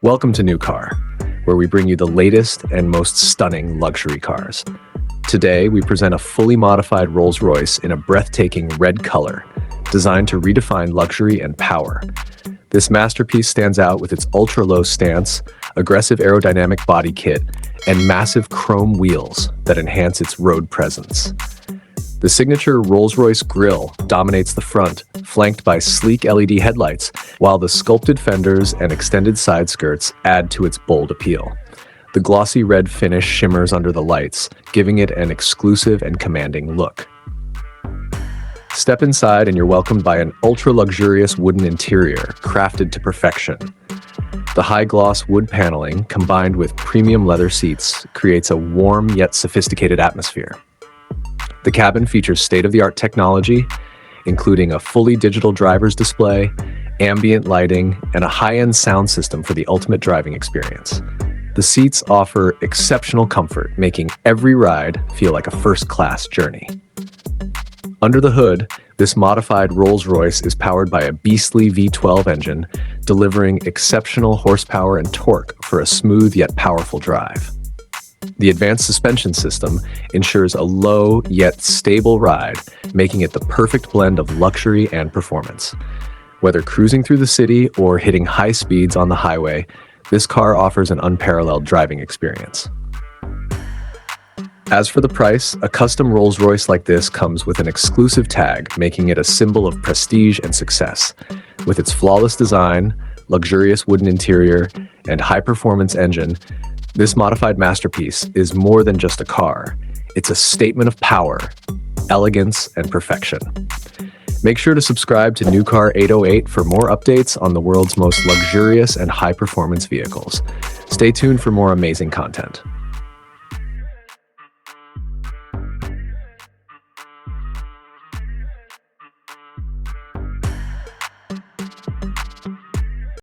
Welcome to New Car, where we bring you the latest and most stunning luxury cars. Today, we present a fully modified Rolls-Royce in a breathtaking red color, designed to redefine luxury and power. This masterpiece stands out with its ultra-low stance, aggressive aerodynamic body kit, and massive chrome wheels that enhance its road presence. The signature Rolls-Royce grille dominates the front, flanked by sleek LED headlights, while the sculpted fenders and extended side skirts add to its bold appeal. The glossy red finish shimmers under the lights, giving it an exclusive and commanding look. Step inside and you're welcomed by an ultra-luxurious wooden interior crafted to perfection. The high-gloss wood paneling, combined with premium leather seats, creates a warm yet sophisticated atmosphere. The cabin features state-of-the-art technology, including a fully digital driver's display, ambient lighting, and a high-end sound system for the ultimate driving experience. The seats offer exceptional comfort, making every ride feel like a first-class journey. Under the hood, this modified Rolls-Royce is powered by a beastly V12 engine, delivering exceptional horsepower and torque for a smooth yet powerful drive. The advanced suspension system ensures a low yet stable ride, making it the perfect blend of luxury and performance. Whether cruising through the city or hitting high speeds on the highway, this car offers an unparalleled driving experience. As for the price, a custom Rolls-Royce like this comes with an exclusive tag, making it a symbol of prestige and success. With its flawless design, luxurious wooden interior, and high-performance engine, this modified masterpiece is more than just a car. It's a statement of power, elegance, and perfection. Make sure to subscribe to New Car 808 for more updates on the world's most luxurious and high-performance vehicles. Stay tuned for more amazing content.